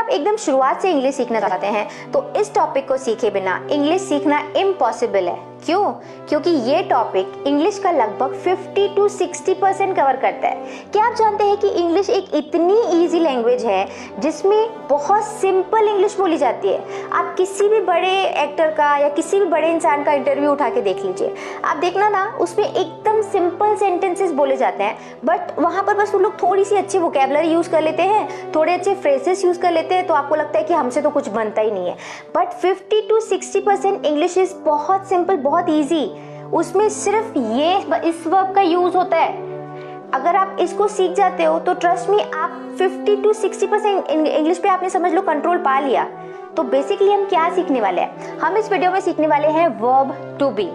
आप एकदम शुरुआत से इंग्लिश सीखना चाहते हैं तो इस टॉपिक को सीखे बिना इंग्लिश सीखना इम्पॉसिबल है। क्यों? क्योंकि ये टॉपिक इंग्लिश का लगभग 50 to 60% कवर करता है। क्या आप जानते हैं कि इंग्लिश एक इतनी इजी लैंग्वेज है जिसमें बहुत सिंपल इंग्लिश बोली जाती है। आप किसी भी बड़े एक्टर का या किसी भी बड़े इंसान का इंटरव्यू उठा के देख लीजिए, आप देखना ना उसमें एकदम सिंपल सेंटेंसेस बोले जाते हैं, बट वहाँ पर बस वो लोग थोड़ी सी अच्छी वोकेबलरी यूज़ कर लेते हैं, थोड़े अच्छे फ्रेजेस यूज़ कर लेते हैं, तो आपको लगता है कि हमसे तो कुछ बनता ही नहीं है। बट 50 to 60% इंग्लिश इज बहुत सिंपल, बहुत ईजी। उसमें सिर्फ ये इस वर्ब का यूज होता है। अगर आप इसको सीख जाते हो तो ट्रस्ट मी, आप 50 to 60% इंग्लिश पे आपने समझ लो कंट्रोल पा लिया। तो बेसिकली हम क्या सीखने वाले हैं? हम इस वीडियो में सीखने वाले हैं वर्ब टू बी।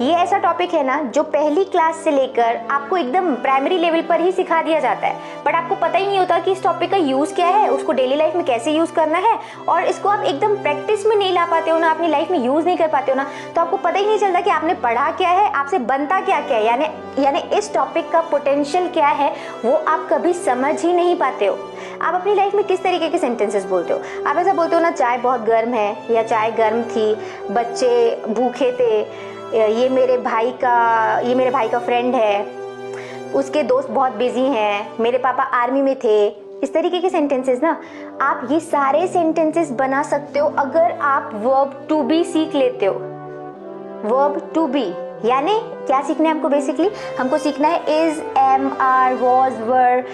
ये ऐसा टॉपिक है ना जो पहली क्लास से लेकर आपको एकदम प्राइमरी लेवल पर ही सिखा दिया जाता है, बट आपको पता ही नहीं होता कि इस टॉपिक का यूज़ क्या है, उसको डेली लाइफ में कैसे यूज़ करना है, और इसको आप एकदम प्रैक्टिस में नहीं ला पाते हो ना, अपनी लाइफ में यूज़ नहीं कर पाते हो ना, तो आपको पता ही नहीं चलता कि आपने पढ़ा क्या है, आपसे बनता क्या क्या है। यानी इस टॉपिक का पोटेंशियल क्या है वो आप कभी समझ ही नहीं पाते हो। आप अपनी लाइफ में किस तरीके के सेंटेंसेस बोलते हो? आप ऐसा बोलते हो ना, चाय बहुत गर्म है, या चाय गर्म थी, बच्चे भूखे थे, ये मेरे भाई का फ्रेंड है, उसके दोस्त बहुत बिजी हैं, मेरे पापा आर्मी में थे। इस तरीके के सेंटेंसेस ना आप ये सारे सेंटेंसेस बना सकते हो अगर आप वर्ब टू बी सीख लेते हो। वर्ब टू बी यानी क्या सीखना है हमको? बेसिकली हमको सीखना है is, am, are, was, were,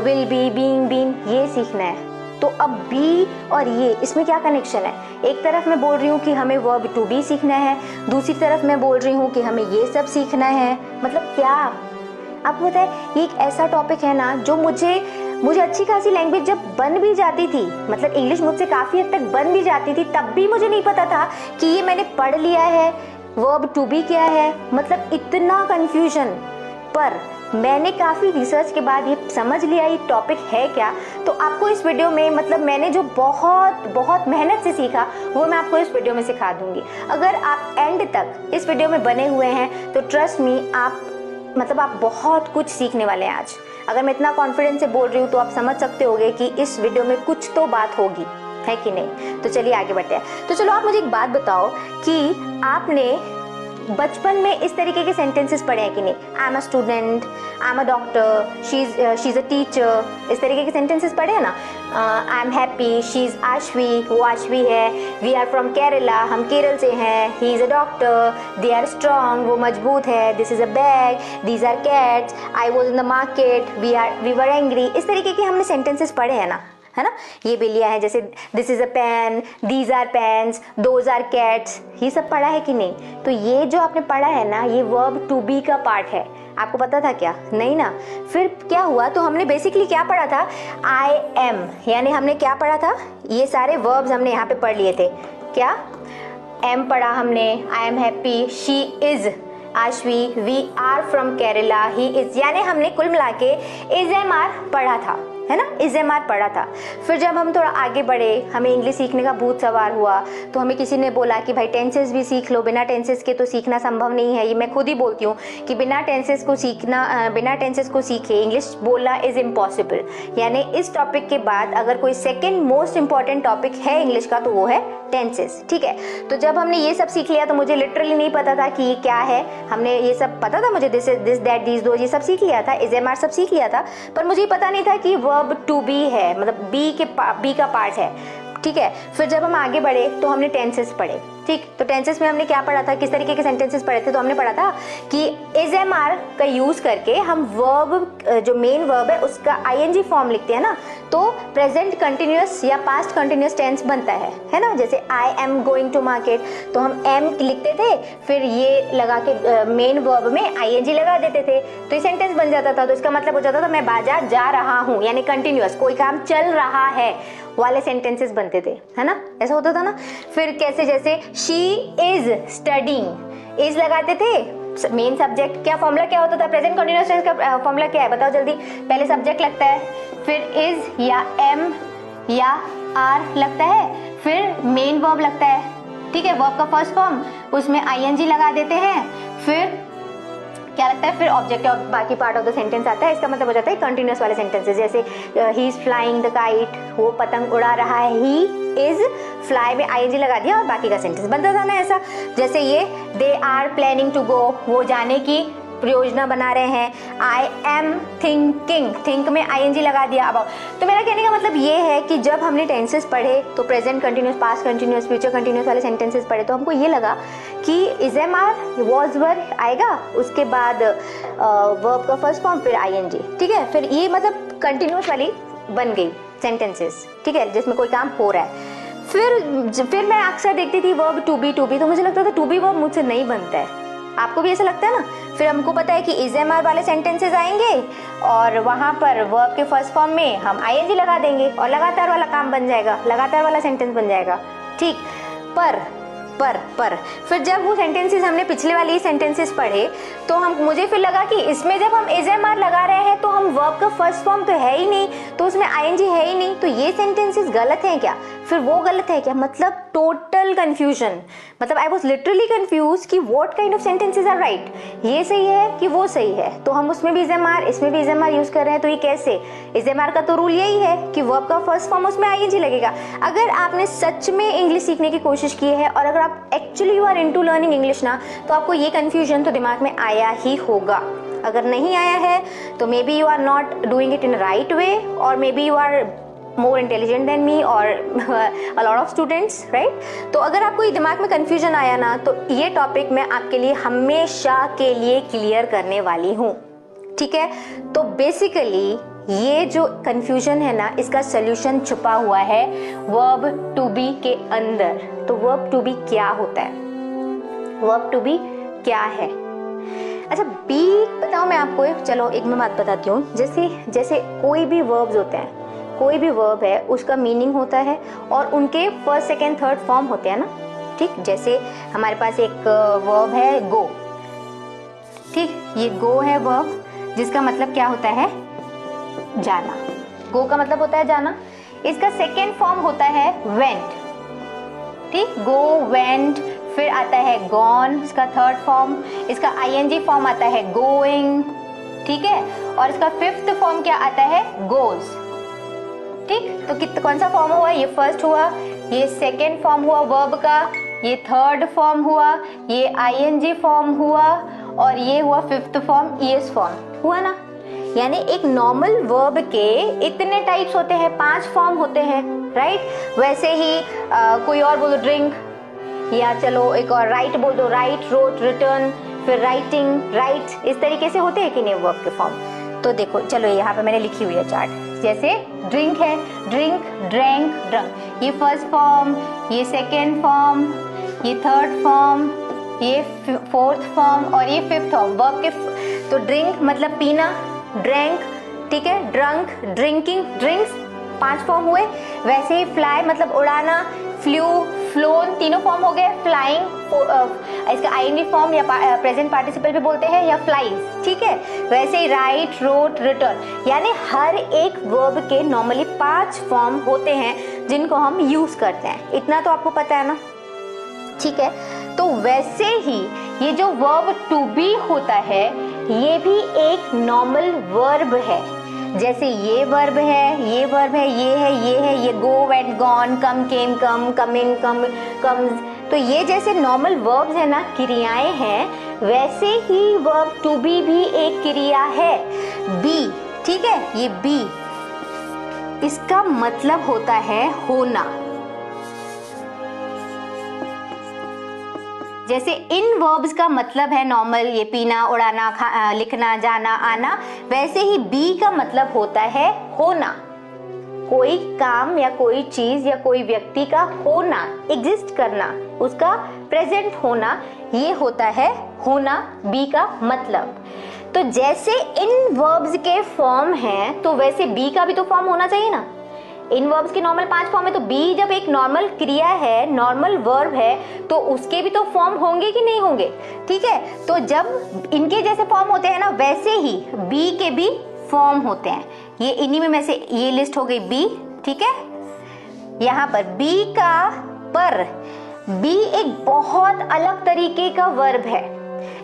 will be, being, been, ये सीखना है। तो अब बी और ये, इसमें क्या कनेक्शन है? एक तरफ मैं बोल रही हूँ कि हमें वर्ब टू बी सीखना है, दूसरी तरफ मैं बोल रही हूँ कि हमें ये सब सीखना है। मतलब क्या? आपको पता है ये एक ऐसा टॉपिक है ना जो मुझे अच्छी खासी लैंग्वेज जब बन भी जाती थी, मतलब इंग्लिश मुझसे काफ़ी हद तक बन भी जाती थी, तब भी मुझे नहीं पता था कि ये मैंने पढ़ लिया है, वर्ब टू बी क्या है, मतलब इतना कन्फ्यूजन। पर मैंने काफ़ी रिसर्च के बाद ये समझ लिया ये टॉपिक है क्या। तो आपको इस वीडियो में, मतलब मैंने जो बहुत मेहनत से सीखा वो मैं आपको इस वीडियो में सिखा दूंगी। अगर आप एंड तक इस वीडियो में बने हुए हैं तो ट्रस्ट मी, आप बहुत कुछ सीखने वाले हैं आज। अगर मैं इतना कॉन्फिडेंस से बोल रही हूँ तो आप समझ सकते होंगे कि इस वीडियो में कुछ तो बात होगी, है कि नहीं? तो चलिए आगे बढ़ते हैं। तो चलो आप मुझे एक बात बताओ कि आपने बचपन में इस तरीके के सेंटेंसेस पढ़े हैं कि नहीं? आई am a student, I am a doctor, she is a teacher, इस तरीके के सेंटेंसेस पढ़े हैं ना? आई am happy, she is Aashvi, वो आशवी है। वी आर फ्रॉम केरला, हम केरल से हैं। He is a doctor, they are strong, वो मजबूत है। This is a bag, these are cats, I was in the market, we were angry. इस तरीके के हमने सेंटेंसेस पढ़े हैं ना, है ना? ये बिल्लियाँ हैं, जैसे this is a pen, these are pens, those are cats, ये सब पढ़ा है कि नहीं? तो ये जो आपने पढ़ा है ना, ये वर्ब टू बी का पार्ट है। आपको पता था क्या? नहीं ना? फिर क्या हुआ? तो हमने बेसिकली क्या पढ़ा था? आई एम, यानी हमने क्या पढ़ा था? ये सारे वर्ब्स हमने यहाँ पे पढ़ लिए थे। क्या? एम पढ़ा हमने, I am happy, she is Ashvi, we are from Kerala, he is, यानी हमने कुल मिला के इज एम आर पढ़ा था, है ना? इज एम आर पढ़ा था। फिर जब हम थोड़ा आगे बढ़े, हमें इंग्लिश सीखने का भूत सवार हुआ, तो हमें किसी ने बोला कि भाई टेंसेस भी सीख लो, बिना टेंसेस के तो सीखना संभव नहीं है। ये मैं खुद ही बोलती हूँ कि बिना टेंसेस को सीखे इंग्लिश बोलना इज इम्पॉसिबल। यानी इस टॉपिक के बाद अगर कोई सेकेंड मोस्ट इंपॉर्टेंट टॉपिक है इंग्लिश का तो वो है टेंसेस। ठीक है? तो जब हमने ये सब सीख लिया तो मुझे लिटरली नहीं पता था कि ये क्या है। हमने ये सब पता था, मुझे दिस दैट दीज दो ये सब सीख लिया था, इज एम आर सब सीख लिया था, पर मुझे पता नहीं था कि वर्ब टू बी है, मतलब बी का पार्ट है। ठीक है? फिर जब हम आगे बढ़े तो हमने टेंसेस पढ़े। ठीक, तो टेंसेस में हमने क्या पढ़ा था? किस तरीके के सेंटेंसेस पढ़े थे? तो हमने पढ़ा था कि इज एम आर का यूज करके हम वर्ब, जो मेन वर्ब है उसका आईएनजी फॉर्म लिखते हैं ना, तो प्रेजेंट कंटिन्यूअस या पास्ट कंटिन्यूअस टेंस बनता है ना? जैसे I am going to market, तो हम एम लिखते थे, फिर ये लगा के मेन वर्ब में आईएनजी लगा देते थे, तो ये सेंटेंस बन जाता था। तो इसका मतलब हो जाता था मैं बाजार जा रहा हूँ, यानी कंटिन्यूअस, कोई काम चल रहा है वाले सेंटेंसेस बनते थे, है ना? ऐसा होता था ना? फिर कैसे, जैसे शी इज स्टडिंग, इज लगाते थे, मेन सब्जेक्ट, क्या फॉर्मूला क्या होता था? प्रेजेंट कंटिन्यूअस टेंस का फॉर्मूला क्या है? बताओ जल्दी। पहले सब्जेक्ट लगता है, फिर इज या एम या आर लगता है, फिर मेन वर्ब लगता है। ठीक है? वर्ब का फर्स्ट फॉर्म, उसमें आईएनजी लगा देते हैं, फिर क्या लगता है, फिर ऑब्जेक्ट ऑफ बाकी पार्ट ऑफ द सेंटेंस आता है। इसका मतलब हो जाता है कंटिन्यूअस वाले सेंटेंसेस, जैसे he is flying the kite, वो पतंग उड़ा रहा है, ही इज फ्लाई में आईएनजी लगा दिया और बाकी का सेंटेंस बनता था ना ऐसा। जैसे ये they are planning to go, वो जाने की योजना बना रहे हैं। आई एम थिंकिंग, थिंक में आईएनजी लगा दिया। अब तो मेरा कहने का मतलब ये है कि जब हमने टेंसेस पढ़े तो present continuous, past continuous, future continuous वाले सेंटेंसेस पढ़े तो हमको ये लगा कि is am are was were आएगा, उसके बाद वर्ब का फर्स्ट फॉर्म, फिर आईएनजी, ठीक है। फिर ये मतलब कंटिन्यूअस वाली बन गई सेंटेंसेस, ठीक है, जिसमें कोई काम हो रहा है। फिर मैं अक्सर देखती थी वर्ब टू बी, तो मुझे लगता था टू बी वर्ब मुझसे नहीं बनता है। आपको भी ऐसा लगता है ना? फिर हमको पता है कि इज एम आर वाले सेंटेंसेस आएंगे और वहाँ पर वर्ब के फर्स्ट फॉर्म में हम आईएनजी लगा देंगे और लगातार वाला काम बन जाएगा, लगातार वाला सेंटेंस बन जाएगा, ठीक। पर फिर जब वो सेंटेंसेस हमने पिछले वाली ही सेंटेंसेस पढ़े तो मुझे फिर लगा कि इसमें जब हम इज एम आर लगा रहे हैं तो हम वर्ब का फर्स्ट फॉर्म तो है ही नहीं, तो उसमें आईएनजी है ही नहीं, तो ये सेंटेंसेस गलत हैं क्या? फिर वो गलत है क्या? मतलब टोटल कंफ्यूजन। मतलब आई वॉज लिटरली कंफ्यूज कि what kind of sentences are right, ये सही है कि वो सही है। तो हम उसमें भी इज एम आर, इसमें भी इज एम आर यूज कर रहे हैं, तो ये कैसे? इज एम आर का तो रूल यही है कि वर्ब का फर्स्ट फॉर्म उसमें आईएनजी लगेगा। अगर आपने सच में इंग्लिश सीखने की कोशिश की है और अगर आप actually you are into learning English ना, तो आपको ये कंफ्यूजन तो दिमाग में आया ही होगा। अगर नहीं आया है तो maybe you are not doing it in right way, और maybe you are more intelligent than me or a lot of students, right? तो अगर आपको ये दिमाग में confusion आया ना, तो ये टॉपिक मैं आपके लिए हमेशा के लिए क्लियर करने वाली हूँ, ठीक है। तो बेसिकली ये जो confusion है ना, इसका solution छुपा हुआ है verb to be के अंदर। तो verb to be क्या होता है, verb to be क्या है? अच्छा, बी बताओ मैं आपको, चलो एक मैं बात बताती हूँ। जैसे कोई भी verbs होते हैं, कोई भी वर्ब है उसका मीनिंग होता है और उनके फर्स्ट, सेकेंड, थर्ड फॉर्म होते हैं ना, ठीक। जैसे हमारे पास एक वर्ब है गो, ठीक, ये गो है वर्ब जिसका मतलब क्या होता है? जाना। गो का मतलब होता है जाना। इसका सेकेंड फॉर्म होता है वेंट, ठीक, गो वेंट। फिर आता है गॉन, इसका थर्ड फॉर्म। इसका आईएनजी फॉर्म आता है गोइंग, ठीक है। और इसका फिफ्थ फॉर्म क्या आता है? गोज, ठीक। तो कौन सा फॉर्म हुआ? ये फर्स्ट हुआ, ये सेकेंड फॉर्म हुआ वर्ब का, ये थर्ड फॉर्म हुआ, ये आईएनजी फॉर्म हुआ और ये हुआ फिफ्थ फॉर्म, ईएस फॉर्म हुआ ना। यानी एक नॉर्मल वर्ब के इतने टाइप्स होते हैं, 5 फॉर्म होते हैं, राइट। वैसे ही कोई और बोलो ड्रिंक, या चलो एक और राइट बोल दो, राइट, रोट, रिटर्न, फिर राइटिंग, राइट, इस तरीके से होते हैं कि नहीं वर्ब के फॉर्म। तो देखो, चलो यहाँ पे मैंने लिखी हुई है चार्ट। जैसे ड्रिंक है, ड्रिंक, ड्रैंक, ड्रंक, ये फर्स्ट फॉर्म, ये सेकेंड फॉर्म, ये थर्ड फॉर्म, ये फोर्थ फॉर्म और ये फिफ्थ फॉर्म वर्ब के। तो ड्रिंक मतलब पीना, ड्रैंक, ठीक है, ड्रंक, ड्रिंकिंग, ड्रिंक्स, 5 फॉर्म हुए। वैसे ही फ्लाई मतलब उड़ाना, फ्लू, फ्लोन, तीनों फॉर्म हो गए। फ्लाइंग, इसका आईएनजी फॉर्म या प्रेजेंट पार्टिसिपल भी बोलते हैं, या फ्लाइज, ठीक है। वैसे ही राइट, रोट, रिटर्न, यानी हर एक वर्ब के नॉर्मली 5 फॉर्म होते हैं जिनको हम यूज करते हैं। इतना तो आपको पता है ना, ठीक है। तो वैसे ही ये जो वर्ब टू बी होता है, ये भी एक नॉर्मल वर्ब है। जैसे ये वर्ब है, ये वर्ब है, ये है, ये है, ये गो, वेंट, गॉन, कम, केम, कम, कमिंग, कम, कम्स। तो ये जैसे नॉर्मल वर्ब्स है ना, क्रियाएं हैं, वैसे ही वर्ब टू बी भी एक क्रिया है। बी, ठीक है, ये बी, इसका मतलब होता है होना। जैसे इन वर्ब्स का मतलब है नॉर्मल, ये पीना, उड़ाना, लिखना, जाना, आना, वैसे ही बी का मतलब होता है होना। कोई काम या कोई चीज या कोई व्यक्ति का होना, एग्जिस्ट करना, उसका प्रेजेंट होना, ये होता है होना, बी का मतलब। तो जैसे इन वर्ब्स के फॉर्म हैं, तो वैसे बी का भी तो फॉर्म होना चाहिए ना। इन वर्ब्स के नॉर्मल 5 फॉर्म है, तो बी जब एक नॉर्मल क्रिया है, नॉर्मल वर्ब है, तो उसके भी तो फॉर्म होंगे कि नहीं होंगे, ठीक है। तो जब इनके जैसे फॉर्म होते हैं ना, वैसे ही बी के भी फॉर्म होते हैं। ये इन्हीं में से ये लिस्ट हो गई बी, ठीक है। यहाँ पर बी का, पर बी एक बहुत अलग तरीके का वर्ब है,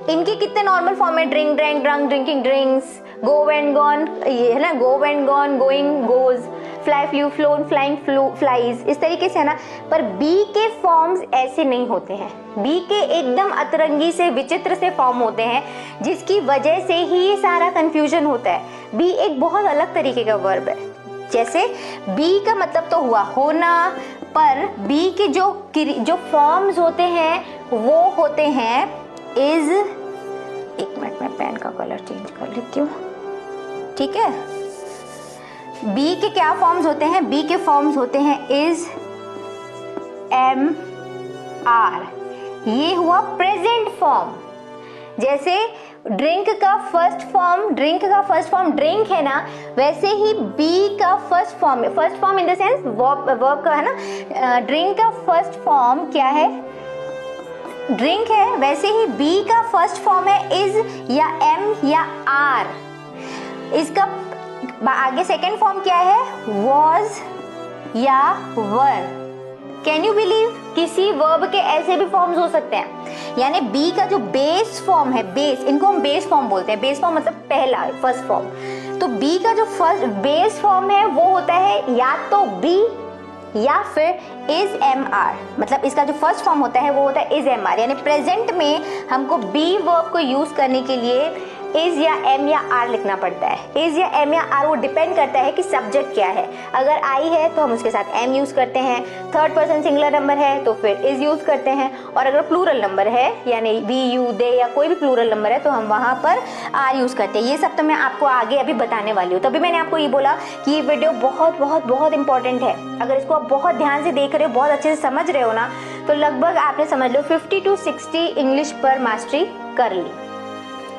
इनके कितने नॉर्मल फॉर्म है, drink, drank, drunk, drinking, drinks, go and gone, ये है ना, go and gone, going, goes, fly, flu, phloem, flying, flies, इस तरीके से है ना। पर बी के फॉर्म्स ऐसे नहीं होते हैं, बी के एकदम अतरंगी से विचित्र से फॉर्म होते हैं, जिसकी वजह से ही ये सारा कंफ्यूजन होता है। बी एक बहुत अलग तरीके का वर्ब है। जैसे बी का मतलब तो हुआ होना, पर बी के जो फॉर्म्स होते हैं वो होते हैं इज, एक मिनट में पेन का कलर चेंज कर लेती हूँ, ठीक है। बी के क्या फॉर्म्स होते हैं, बी के फॉर्म्स होते हैं इज, एम, आर, ये हुआ प्रेजेंट फॉर्म। जैसे ड्रिंक का फर्स्ट फॉर्म ड्रिंक है ना, वैसे ही बी का first form in the sense verb का है ना, ड्रिंक का फर्स्ट फॉर्म क्या है, ड्रिंक है, वैसे ही बी का फर्स्ट फॉर्म है इज या एम या आर। इसका आगे सेकेंड फॉर्म क्या है, वॉज या वर। कैन यू बिलीव, किसी वर्ब के ऐसे भी फॉर्म्स हो सकते हैं। यानी बी का जो बेस फॉर्म है, बेस, इनको हम बेस फॉर्म बोलते हैं, बेस फॉर्म मतलब पहला, फर्स्ट फॉर्म। तो बी का जो फर्स्ट बेस फॉर्म है वो होता है या तो बी या फिर इज एम आर, मतलब इसका जो फर्स्ट फॉर्म होता है वो होता है इज एम आर। यानी प्रेजेंट में हमको बी वर्ब को यूज करने के लिए इज या एम या आर लिखना पड़ता है। इज या एम या आर वो डिपेंड करता है कि सब्जेक्ट क्या है। अगर आई है तो हम उसके साथ एम यूज करते हैं, थर्ड पर्सन सिंगुलर नंबर है तो फिर इज यूज करते हैं, और अगर प्लूरल नंबर है यानी वी, यू, दे या कोई भी प्लूरल नंबर है तो हम वहां पर आर यूज करते हैं। ये सब तो मैं आपको आगे अभी बताने वाली हूँ। तभी मैंने आपको ये बोला कि ये वीडियो बहुत बहुत बहुत इंपॉर्टेंट है। अगर इसको आप बहुत ध्यान से देख रहे हो, बहुत अच्छे से समझ रहे हो ना, तो लगभग आपने समझ लो 50 to 60 इंग्लिश पर मास्टरी कर ली।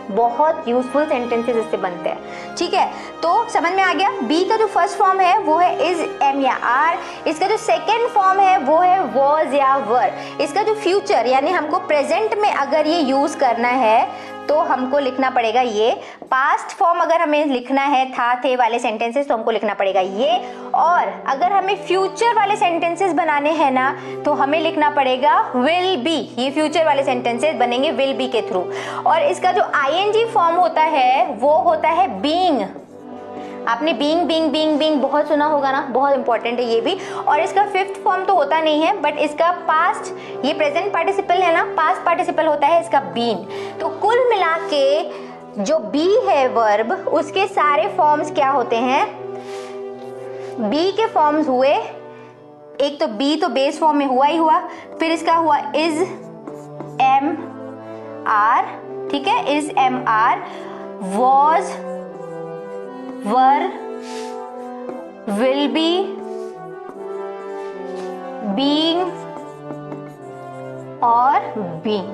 बहुत यूजफुल सेंटेंसेस इससे बनते हैं, ठीक है। तो समझ में आ गया, बी का जो फर्स्ट फॉर्म है वो है इज, एम या आर। इसका जो सेकेंड फॉर्म है वो है वॉज या वर। इसका जो फ्यूचर यानी हमको प्रेजेंट में अगर ये यूज करना है तो हमको लिखना पड़ेगा ये। पास्ट फॉर्म अगर हमें लिखना है था, थे वाले सेंटेंसेस तो हमको लिखना पड़ेगा ये। और अगर हमें फ्यूचर वाले सेंटेंसेस बनाने हैं ना तो हमें लिखना पड़ेगा विल बी। ये फ्यूचर वाले सेंटेंसेस बनेंगे विल बी के थ्रू। और इसका जो आईएनजी फॉर्म होता है वो होता है बीइंग। आपने बीइंग बहुत सुना होगा ना, बहुत इंपॉर्टेंट है ये भी। और इसका फिफ्थ फॉर्म तो होता नहीं है, बट इसका पास्ट, ये प्रेजेंट पार्टिसिपल है ना, पास्ट पार्टिसिपल होता है इसका बीन। तो कुल मिला के जो बी है वर्ब, उसके सारे फॉर्म्स क्या होते हैं, बी के फॉर्म्स हुए, एक तो बी तो बेस फॉर्म में हुआ ही हुआ, फिर इसका हुआ इज, एम, आर, ठीक है, is, am, are, was, were, will be, being और बीइंग।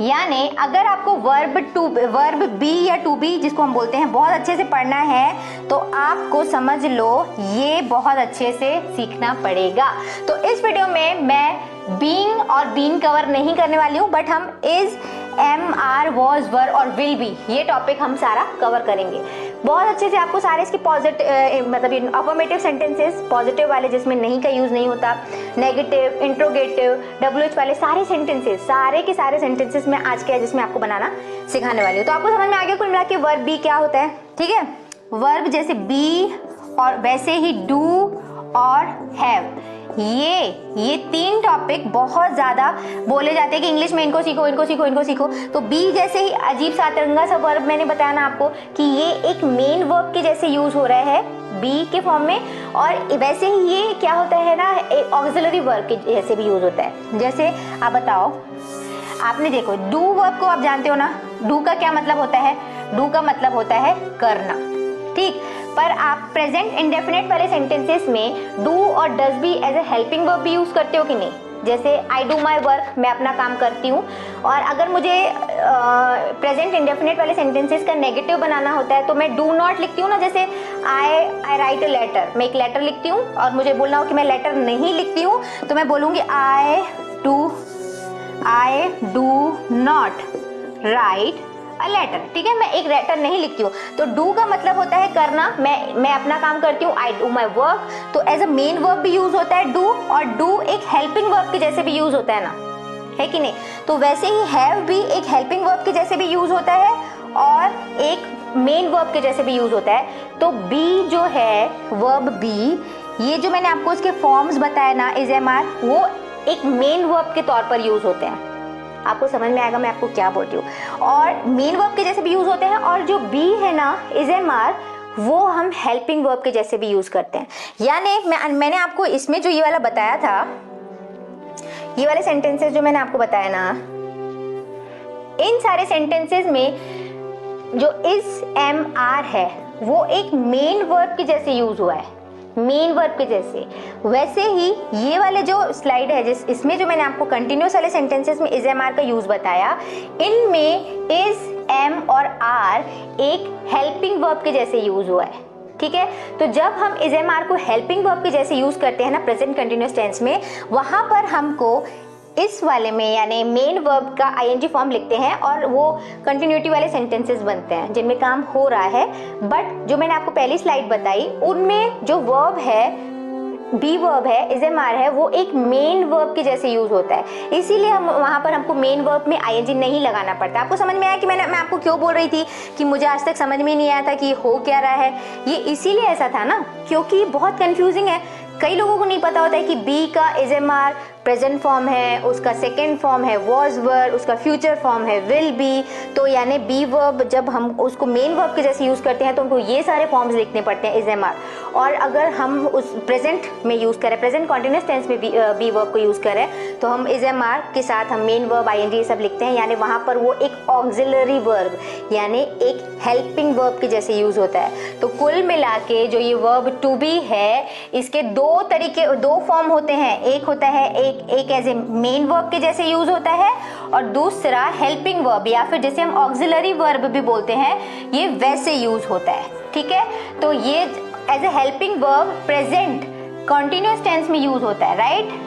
यानी अगर आपको वर्ब बी या टू बी जिसको हम बोलते हैं बहुत अच्छे से पढ़ना है तो आपको समझ लो ये बहुत अच्छे से सीखना पड़ेगा। तो इस वीडियो में मैं बीइंग और बीन कवर नहीं करने वाली हूँ, बट हम इज, एम, आर, वॉज, वर और विल बी, ये टॉपिक हम सारा कवर करेंगे बहुत अच्छे से। आपको सारे इसके पॉजिटिव मतलब अफर्मेटिव सेंटेंसेस, पॉजिटिव वाले जिसमें नहीं का यूज नहीं होता, नेगेटिव, इंट्रोगेटिव, WH वाले सारे सेंटेंसेस, सारे के सारे सेंटेंसेस में आज के जिसमें आपको बनाना सिखाने वाली हूँ। तो आपको समझ में आ गया कुल मिला के वर्ब बी क्या होता है, ठीक है। वर्ब जैसे बी और वैसे ही डू और हैव, ये तीन टॉपिक बहुत ज्यादा बोले जाते हैं कि इंग्लिश में इनको सीखो, इनको सीखो, इनको सीखो। तो बी जैसे ही अजीब सा अतरंगा सा वर्ब मैंने बताया ना आपको कि ये एक मेन वर्ब के जैसे यूज हो रहा है बी के फॉर्म में, और वैसे ही ये क्या होता है ना, एक ऑक्सिलरी वर्ब के जैसे भी यूज होता है। जैसे आप बताओ, आपने देखो डू वर्ब को आप जानते हो ना, डू का क्या मतलब होता है, डू का मतलब होता है करना, ठीक। पर आप प्रेजेंट इंडेफिनेट वाले सेंटेंसेस में डू और डज भी एज ए हेल्पिंग वर्ब भी यूज करते हो कि नहीं। जैसे आई डू माई वर्क, मैं अपना काम करती हूँ। और अगर मुझे प्रेजेंट इंडेफिनेट वाले सेंटेंसेस का नेगेटिव बनाना होता है तो मैं डू नॉट लिखती हूँ ना। जैसे आई राइट अ लेटर, मैं एक लेटर लिखती हूँ और मुझे बोलना हो कि मैं लेटर नहीं लिखती हूँ तो मैं बोलूँगी I do not write a letter, ठीक है। मैं एक लेटर नहीं लिखती हूँ। तो डू का मतलब होता है करना, मैं अपना काम करती हूँ, आई डू माई वर्क। तो एज अ मेन वर्ब भी यूज होता है डू, और डू एक हेल्पिंग वर्ब के जैसे भी यूज होता है ना, है कि नहीं। तो वैसे ही हैव भी एक हेल्पिंग वर्ब के जैसे भी यूज होता है और एक मेन वर्ब के जैसे भी यूज होता है। तो बी जो है, वर्ब बी, ये जो मैंने आपको इसके फॉर्म्स बताया ना, इज एम आर, वो एक मेन वर्ब के तौर पर यूज होते हैं। आपको समझ में आएगा मैं आपको क्या बोल रही हूँ। और मेन वर्ब के जैसे भी यूज होते हैं, और जो बी है ना, इज एम आर, वो हम हेल्पिंग वर्ब के जैसे भी यूज करते हैं। यानी मैंने आपको इसमें जो ये वाला बताया था, ये वाले सेंटेंसेस जो मैंने आपको बताया ना, इन सारे सेंटेंसेस में जो इज एम आर है वो एक मेन वर्ब के जैसे यूज हुआ है, मेन वर्ब के जैसे। वैसे ही ये वाले जो स्लाइड है, इसमें जो मैंने आपको कंटिन्यूस वाले सेंटेंसेस में इज एम आर का यूज बताया, इनमें इज एम और आर एक हेल्पिंग वर्ब के जैसे यूज हुआ है। ठीक है, तो जब हम इज एम आर को हेल्पिंग वर्ब के जैसे यूज करते हैं ना प्रेजेंट कंटिन्यूस टेंस में, वहां पर हमको इस वाले में यानी मेन वर्ब का आईएनजी फॉर्म लिखते हैं और वो कंटिन्यूटी वाले सेंटेंसेस बनते हैं जिनमें काम हो रहा है। बट जो मैंने आपको पहली स्लाइड बताई, उनमें जो वर्ब है, बी वर्ब है, इज एम आर है, वो एक मेन वर्ब के जैसे यूज होता है। इसीलिए हम वहां पर हमको मेन वर्ब में आईएनजी नहीं लगाना पड़ता। आपको समझ में आया कि मैं आपको क्यों बोल रही थी कि मुझे आज तक समझ में नहीं आया था कि हो क्या रहा है। ये इसीलिए ऐसा था ना, क्योंकि बहुत कंफ्यूजिंग है। कई लोगों को नहीं पता होता है कि बी का is am are present form है, उसका सेकेंड फॉर्म है वॉज वर, उसका फ्यूचर फॉर्म है विल बी। तो यानी बी वर्ब जब हम उसको मेन वर्ब के जैसे यूज करते हैं तो हमको ये सारे फॉर्म्स लिखने पड़ते हैं इज एम आर। और अगर हम उस प्रेजेंट में यूज करें, प्रेजेंट कॉन्टिन्यूस टेंस में बी वर्ब को यूज करें, तो हम इज एम आर के साथ हम मेन वर्ब आईएनजी ये सब लिखते हैं। यानी वहां पर वो एक ऑक्सिलरी वर्ब यानी एक हेल्पिंग वर्ब के जैसे यूज होता है। तो कुल मिला के जो ये वर्ब टू बी है, इसके दो फॉर्म होते हैं। एक होता है एक एज ए मेन वर्ब के जैसे यूज होता है, और दूसरा हेल्पिंग वर्ब या फिर जैसे हम ऑक्सिलरी वर्ब भी बोलते हैं, ये वैसे यूज होता है। ठीक है, तो ये as a helping verb present continuous tense में यूज होता है, राइट।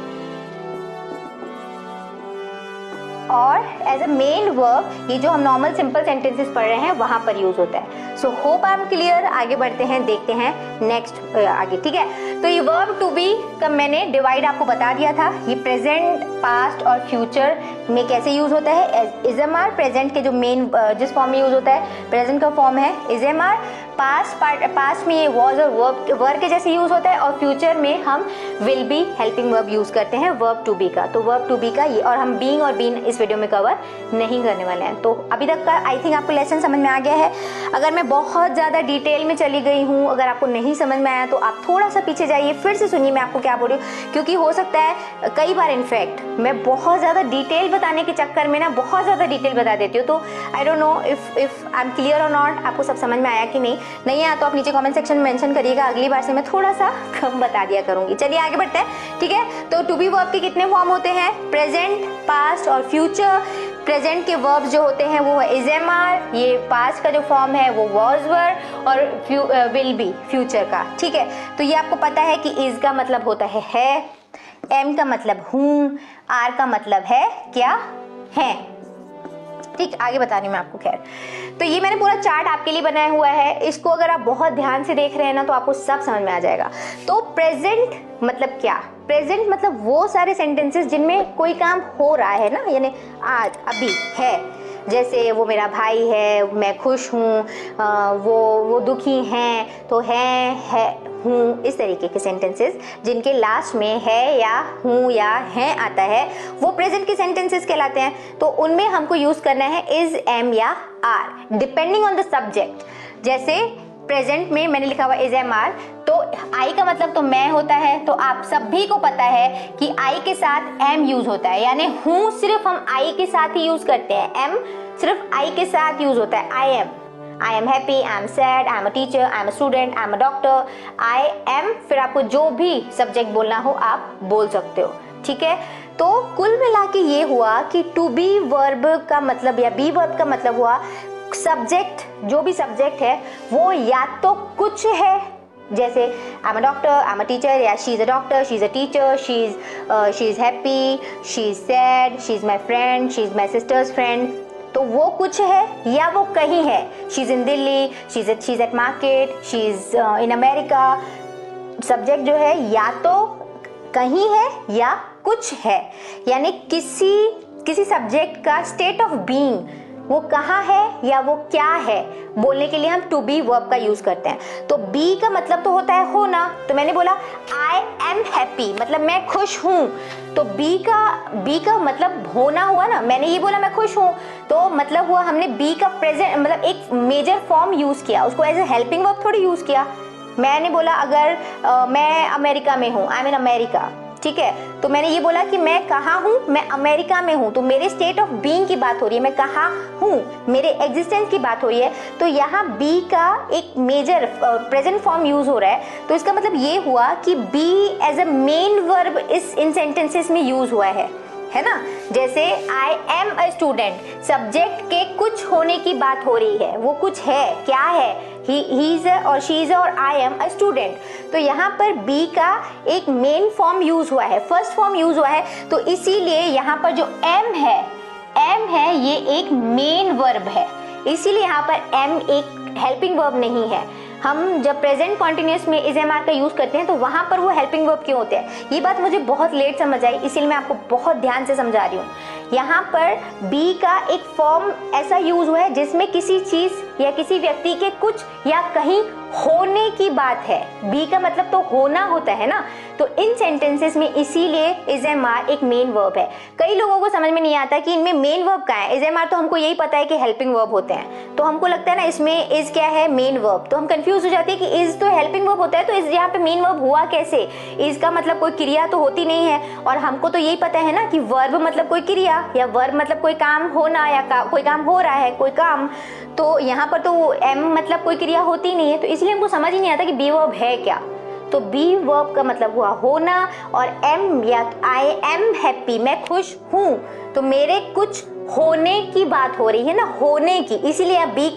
और एज अ मेन वर्ब ये जो हम नॉर्मल सिंपल सेंटेंसेस पढ़ रहे हैं वहां पर यूज होता है। So hope I am clear. आगे बढ़ते हैं, देखते हैं नेक्स्ट आगे। ठीक है, तो ये वर्ब टू बी का मैंने डिवाइड आपको बता दिया था। ये प्रेजेंट, पास्ट और फ्यूचर में कैसे यूज होता है। इज एम आर प्रेजेंट के जो मेन जिस फॉर्म में यूज होता है, प्रेजेंट का फॉर्म है इज एम आर। पास्ट में ये वॉज और वर्ब के जैसे यूज होता है, और फ्यूचर में हम will be helping verb use करते हैं वर्ब टू बी का। तो वर्ब टू बी का ये, और हम बीइंग और बीन इस वीडियो में कवर नहीं करने वाले हैं। तो अभी तक का आई थिंक आपको लेसन समझ में आ गया है। अगर मैं बहुत ज़्यादा डिटेल में चली गई हूँ, अगर आपको नहीं समझ में आया तो आप थोड़ा सा पीछे जाइए, फिर से सुनिए मैं आपको क्या बोल रही हूँ। क्योंकि हो सकता है कई बार इनफैक्ट मैं बहुत ज़्यादा डिटेल बताने के चक्कर में ना बहुत ज़्यादा डिटेल बता देती हूँ। तो I don't know if I am clear और नॉट, आपको सब समझ में आया कि नहीं आया तो आप नीचे कमेंट सेक्शन में मेंशन करिएगा। अगली बार से मैं थोड़ा सा कम बता दिया करूंगी। चलिए आगे बढ़ते हैं। ठीक है, तो टू बी वर्ब के कितने फॉर्म होते हैं, प्रेजेंट, पास्ट और फ्यूचर। प्रेजेंट के वर्ब्स जो होते हैं वो है इज एम आर, ये पास्ट का जो फॉर्म है वो वॉज वर, और विल बी फ्यूचर का। ठीक है, तो ये आपको पता है कि इज का मतलब होता है, एम का मतलब हूँ, आर का मतलब है क्या है। ठीक, आगे बता रही हूँ मैं आपको। खैर, तो ये मैंने पूरा चार्ट आपके लिए बनाया हुआ है। इसको अगर आप बहुत ध्यान से देख रहे हैं ना तो आपको सब समझ में आ जाएगा। तो प्रेजेंट मतलब क्या, प्रेजेंट मतलब वो सारे सेंटेंसेस जिनमें कोई काम हो रहा है ना, यानी आज अभी है। जैसे वो मेरा भाई है, मैं खुश हूँ, वो दुखी हैं, तो है हूँ, इस तरीके के सेंटेंसेस जिनके लास्ट में है या हूँ या है आता है वो प्रेजेंट के सेंटेंसेस कहलाते हैं। तो उनमें हमको यूज करना है इज, एम या are depending on the subject. जैसे प्रेजेंट में मैंने लिखा हुआ इज एम आर, तो आई का मतलब तो मैं होता है। तो आप सभी को पता है कि आई के साथ एम यूज होता है, यानी हूँ सिर्फ हम आई के साथ ही यूज करते हैं, एम सिर्फ आई के साथ यूज होता है। आई am happy, I am sad, I am a teacher, I am a student, I am a doctor, I M, फिर आपको जो भी सब्जेक्ट बोलना हो आप बोल सकते हो। ठीक है, तो कुल मिला के ये हुआ कि टू बी वर्ब का मतलब या बी वर्ब का मतलब हुआ सब्जेक्ट, जो भी सब्जेक्ट है वो या तो कुछ है, जैसे I am a doctor, I am a teacher, या she is a doctor, she is a teacher, she is happy, she is sad, she is my friend, she is my sister's friend. तो वो कुछ है या वो कहीं है। She is in Delhi, she is at market, she is in America. Subject जो है या तो कहीं है या कुछ है, यानी किसी किसी सब्जेक्ट का स्टेट ऑफ बीइंग, वो कहाँ है या वो क्या है, बोलने के लिए हम टू बी वर्ब का यूज करते हैं। तो बी का मतलब तो होता है होना, तो मैंने बोला आई एम हैप्पी, मतलब मैं खुश हूँ। तो बी का मतलब होना हुआ ना, मैंने ये बोला मैं खुश हूँ, तो मतलब हुआ हमने बी का प्रेजेंट मतलब एक मेजर फॉर्म यूज किया, उसको एज ए हेल्पिंग वर्ब थोड़ी यूज किया। मैंने बोला अगर मैं अमेरिका में हूँ, आई एम इन अमेरिका, ठीक है, तो मैंने ये बोला कि मैं कहाँ हूँ, मैं अमेरिका में हूँ, तो मेरे स्टेट ऑफ बीइंग की बात हो रही है, मैं कहाँ हूँ, मेरे एग्जिस्टेंस की बात हो रही है। तो यहाँ बी का एक मेजर प्रेजेंट फॉर्म यूज हो रहा है, तो इसका मतलब ये हुआ कि be as a main verb इस इन सेंटेंसेस में यूज हुआ है ना। जैसे I am a student, subject के कुछ होने की बात हो रही है, वो कुछ है, क्या है, ही इज और शी इज और आई एम अ स्टूडेंट। तो यहाँ पर बी का एक मेन फॉर्म यूज हुआ है, फर्स्ट फॉर्म यूज हुआ है, तो इसीलिए यहाँ पर जो एम है ये एक मेन वर्ब है, इसीलिए यहाँ पर एम एक हेल्पिंग वर्ब नहीं है। हम जब प्रेजेंट कॉन्टिन्यूअस में इज एम आर का यूज करते हैं तो वहां पर वो हेल्पिंग वर्ब क्यों होते हैं, ये बात मुझे बहुत लेट समझ आई, इसीलिए मैं आपको बहुत ध्यान से समझा रही हूँ। यहाँ पर बी का एक फॉर्म ऐसा यूज हुआ है जिसमें किसी चीज या किसी व्यक्ति के कुछ या कहीं होने की बात है। बी का मतलब तो होना होता है ना, तो इन सेंटेंसेस में इसीलिए इज एम आर एक मेन वर्ब है। कई लोगों को समझ में नहीं आता कि इनमें मेन वर्ब कहाँ है। इज एम आर तो हमको यही पता है कि हेल्पिंग वर्ब होते हैं, तो हमको लगता है ना इसमें इज क्या है, मेन वर्ब, तो हम कंफ्यूज हो जाते हैं कि इज तो हेल्पिंग वर्ब होता है, तो इज यहाँ पे मेन वर्ब हुआ कैसे। इज का मतलब कोई क्रिया तो होती नहीं है, और हमको तो यही पता है ना कि वर्ब मतलब कोई क्रिया, या वर्ब मतलब कोई काम होना, या कोई काम हो रहा है, कोई काम। तो यहाँ पर तो एम मतलब कोई क्रिया होती नहीं है, तो इसलिए हमको समझ ही नहीं आता कि बी वर्ब है क्या। तो बी वर्ब का मतलब हुआ होना, और एम या आई एम हैप्पी, मैं खुश हूँ, तो मेरे कुछ होने की बात हो रही है ना, होने की, इसीलिए बी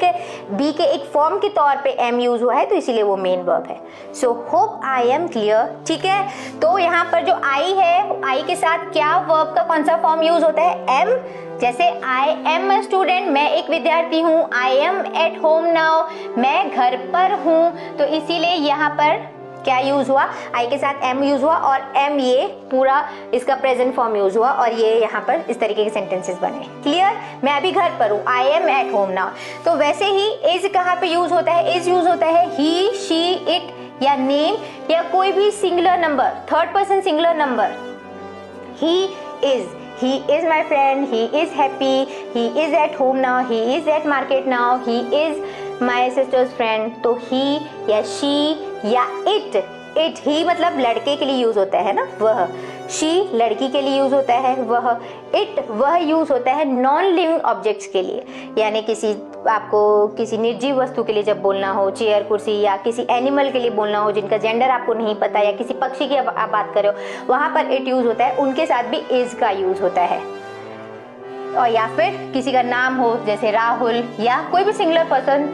के एक फॉर्म के तौर पे एम यूज हुआ है, तो इसीलिए वो मेन वर्ब है। So hope I am clear, ठीक है। तो यहाँ पर जो आई है, आई के साथ क्या वर्ब का कौन सा फॉर्म यूज होता है, एम। जैसे आई एम अ स्टूडेंट, मैं एक विद्यार्थी हूँ, I am at home now, मैं घर पर हूँ, तो इसीलिए यहाँ पर क्या यूज हुआ, आई के साथ एम यूज हुआ, और एम ये पूरा इसका प्रेजेंट फॉर्म यूज हुआ, और ये यहाँ पर इस तरीके के सेंटेंसेस बने। क्लियर, मैं अभी घर पर हूँ, I am at home now. तो वैसे ही इज कहाँ पे यूज होता है, इज यूज होता है ही, शी, इट या नेम, या कोई भी singular number, third person singular number. He is my friend, he is happy, he is at home now, he is at market now, he is my sister's friend। तो he या she या it ही मतलब लड़के के लिए use होता है ना, वह। she लड़की के लिए यूज होता है, वह यूज होता है नॉन लिविंग ऑब्जेक्ट्स के लिए, यानी आपको किसी निर्जीव वस्तु के लिए जब बोलना हो, चेयर, कुर्सी, या किसी एनिमल के लिए बोलना हो जिनका जेंडर आपको नहीं पता, या किसी पक्षी की आप बात कर रहे हो, वहां पर इट यूज होता है, उनके साथ भी इज का यूज होता है। और या फिर किसी का नाम हो जैसे राहुल, या कोई भी singular person,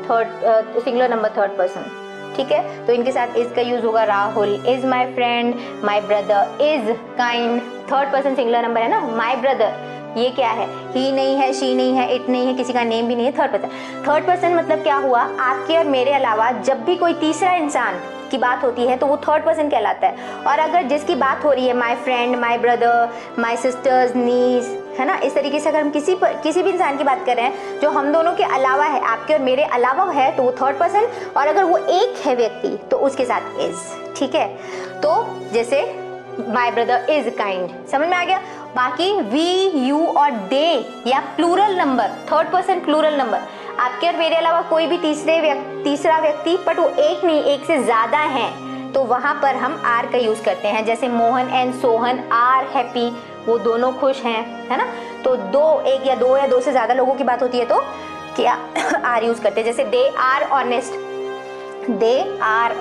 singular number third person, ठीक है, तो इनके साथ इज का यूज होगा। Rahul is my friend, my brother is kind, third person singular number है ना, माई ब्रदर, ये क्या है, ही नहीं है, शी नहीं है, इट नहीं है, किसी का नेम भी नहीं है, थर्ड पर्सन मतलब क्या हुआ, आपके और मेरे अलावा जब भी कोई तीसरा इंसान की बात होती है तो वो थर्ड पर्सन कहलाता है। और अगर जिसकी बात हो रही है, my friend, my brother, my sisters, niece, है ना, इस तरीके से अगर हम किसी भी इंसान की बात कर रहे हैं जो हम दोनों के अलावा है, आपके और मेरे अलावा है, तो वो थर्ड पर्सन, और अगर वो एक है व्यक्ति तो उसके साथ इज, ठीक है। तो जैसे माई ब्रदर इज काइंड, समझ में आ गया। बाकी वी, यू और दे या plural number, third person plural number, आपके और मेरे अलावा कोई भी तीसरा व्यक्ति, बट वो एक नहीं, एक से ज्यादा है, तो वहां पर हम आर का यूज करते हैं। जैसे Mohan and Sohan are happy, वो दोनों खुश हैं, है ना। तो एक या दो से ज्यादा लोगों की बात होती है तो क्या आर यूज करते हैं। जैसे दे आर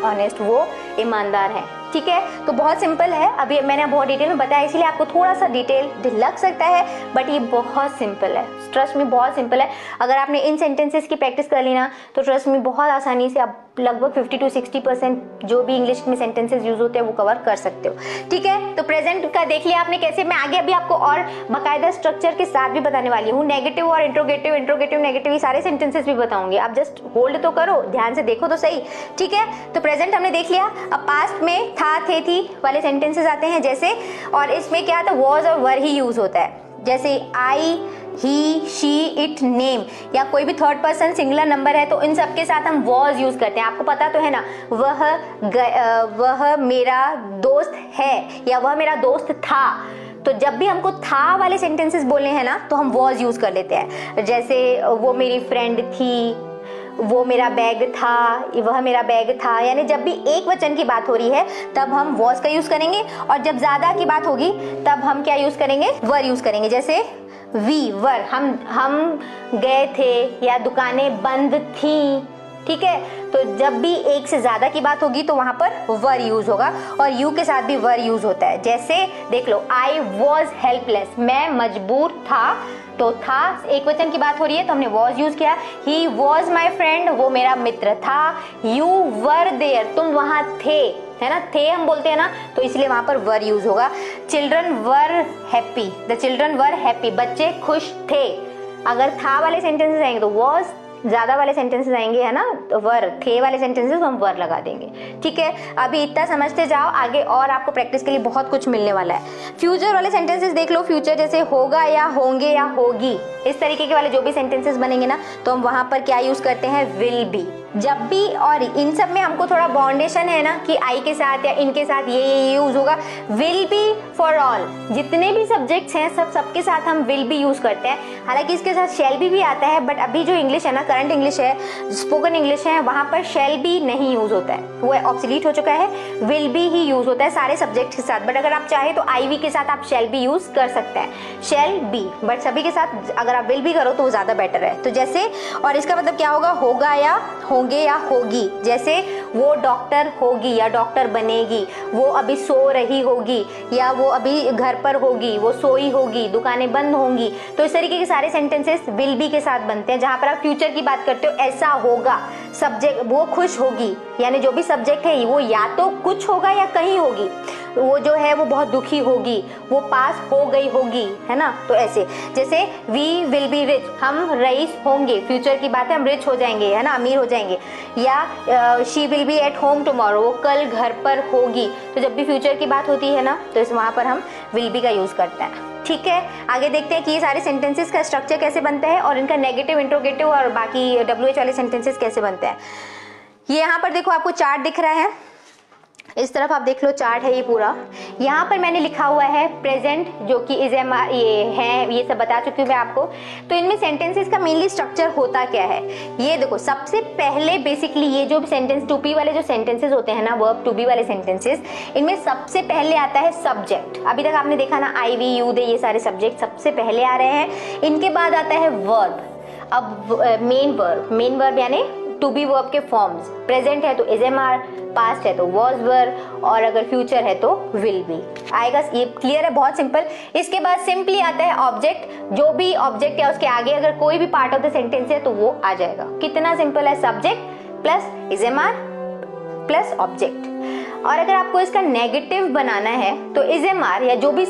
ऑनेस्ट, वो ईमानदार है, ठीक है। तो बहुत सिंपल है, अभी मैंने बहुत डिटेल में बताया, इसलिए आपको थोड़ा सा डिटेल लग सकता है, बट ये बहुत सिंपल है, ट्रस्ट में बहुत सिंपल है। अगर आपने इन सेंटेंसेस की प्रैक्टिस कर ली ना, तो ट्रस्ट में बहुत आसानी से आप लगभग 50 to 60% जो भी इंग्लिश में सेंटेंसेस यूज होते हैं वो कवर कर सकते हो, ठीक है। तो प्रेजेंट का देख लिया आपने कैसे, मैं आगे अभी आपको और बाकायदा स्ट्रक्चर के साथ भी बताने वाली हूँ। नेगेटिव और इंट्रोगेटिव, नेगेटिव, ये सारे सेंटेंसेस भी बताऊंगी, आप जस्ट होल्ड तो करो, ध्यान से देखो तो सही, ठीक है। तो प्रेजेंट हमने देख लिया, अब पास्ट में था, थे, थी वाले सेंटेंसेस आते हैं जैसे, और इसमें क्या था, वॉज और वर ही यूज होता है। जैसे आई, ही, शी, इट, नेम, या कोई भी थर्ड पर्सन सिंगुलर नंबर है तो इन सब के साथ हम वॉज यूज करते हैं। आपको पता तो है ना, वह मेरा दोस्त है या वह मेरा दोस्त था। तो जब भी हमको था वाले सेंटेंसेस बोलने हैं ना तो हम वॉज यूज कर लेते हैं। जैसे वो मेरी फ्रेंड थी, वो मेरा बैग था, वह मेरा बैग था, यानी जब भी एक वचन की बात हो रही है तब हम वॉज का यूज करेंगे, और जब ज्यादा की बात होगी तब हम क्या यूज करेंगे, वर यूज करेंगे। जैसे वी वर, हम गए थे या दुकानें बंद थी, ठीक है। तो जब भी एक से ज्यादा की बात होगी तो वहां पर वर यूज होगा, और यू के साथ भी वर यूज होता है। जैसे देख लो, आई वॉज हेल्पलेस, मैं मजबूर था, तो था एक वचन की बात हो रही है तो हमने वॉज यूज किया। ही वॉज माई फ्रेंड, वो मेरा मित्र था। यू वर देयर, तुम वहां थे, है ना, थे हम बोलते हैं ना, तो इसलिए वहां पर वर यूज होगा। Children were happy, the children were happy, बच्चे खुश थे। अगर था वाले सेंटेंसेस आएंगे तो वॉज, ज्यादा वाले सेंटेंसेस आएंगे, है ना, तो वर, थे वाले सेंटेंसेस हम वर लगा देंगे, ठीक है। अभी इतना समझते जाओ, आगे और आपको प्रैक्टिस के लिए बहुत कुछ मिलने वाला है। फ्यूचर वाले सेंटेंसेस देख लो, फ्यूचर जैसे होगा या होंगे या होगी, इस तरीके के वाले जो भी सेंटेंसेस बनेंगे ना तो हम वहां पर क्या यूज करते हैं, विल बी। जब भी, और इन सब में हमको थोड़ा बाउंडेशन है ना कि आई के साथ या इनके साथ ये यूज होगा। विल बी फॉर ऑल, जितने भी सब्जेक्ट्स हैं सबके साथ हम विल बी यूज करते हैं। हालांकि इसके साथ शैल बी भी आता है, बट अभी जो इंग्लिश है ना, करंट इंग्लिश है, स्पोकन इंग्लिश है, वहां पर शैल बी नहीं यूज होता है, वो ऑब्सोलीट हो चुका है। विल बी ही यूज होता है सारे सब्जेक्ट के साथ, बट अगर आप चाहे तो आई वी के साथ आप शैल बी यूज कर सकते हैं, शैल बी, बट सभी के साथ अगर आप विल बी करो तो वो ज्यादा बेटर है। तो जैसे, और इसका मतलब क्या होगा या होंगे या होगी। जैसे वो डॉक्टर होगी या डॉक्टर बनेगी, वो अभी सो रही होगी या वो अभी घर पर होगी, वो सोई होगी, दुकानें बंद होंगी। तो इस तरीके के सारे सेंटेंसेस विल बी के साथ बनते हैं। जहां पर आप फ्यूचर की बात करते हो, ऐसा होगा, सब्जेक्ट वो खुश होगी, यानी जो भी सब्जेक्ट है वो या तो कुछ होगा या कहीं होगी, वो जो है वो बहुत दुखी होगी, वो पास हो गई होगी, है ना। तो ऐसे, जैसे वी विल बी रिच, हम रईस होंगे, फ्यूचर की बात है, हम रिच हो जाएंगे, है ना, अमीर हो जाएंगे। या she will B at home tomorrow, वो कल घर पर होगी। तो जब भी फ्यूचर की बात होती है ना तो इस वहां पर हम विल बी का यूज करते हैं, ठीक है। आगे देखते हैं कि ये सारे सेंटेंसेस का स्ट्रक्चर कैसे बनता है और इनका नेगेटिव, इंट्रोगेटिव और बाकी WH वाले सेंटेंसेस कैसे बनते हैं। ये यहाँ पर देखो, आपको चार्ट दिख रहा है, इस तरफ आप देख लो, चार्ट है ये पूरा। यहाँ पर मैंने लिखा हुआ है प्रेजेंट, जो कि इज एम आर, ये है, ये सब बता चुकी हूँ मैं आपको। तो इनमें सेंटेंसेस का मेनली स्ट्रक्चर होता क्या है, ये देखो। सबसे पहले बेसिकली ये जो सेंटेंस टू बी वाले जो सेंटेंसेस होते हैं ना, वर्ब टू बी वाले सेंटेंसेस, इनमें सबसे पहले आता है सब्जेक्ट। अभी तक आपने देखा ना, आई वी यू दे, ये सारे सब्जेक्ट सबसे पहले आ रहे हैं। इनके बाद आता है वर्ब। अब मेन वर्ब यानी टू बी वर्ब के फॉर्म्स, प्रेजेंट है तो इज एम आर, पास्ट है तो वॉज वर, और अगर फ्यूचर है तो विल बी आएगा। ये क्लियर है, बहुत सिंपल। इसके बाद सिंपली आता है ऑब्जेक्ट, जो भी ऑब्जेक्ट है उसके आगे अगर कोई भी पार्ट ऑफ द सेंटेंस है तो वो आ जाएगा। कितना सिंपल है, subject plus is am are plus object. और अगर आपको इसका नेगेटिव बनाना है तो इज एम आर या जो भी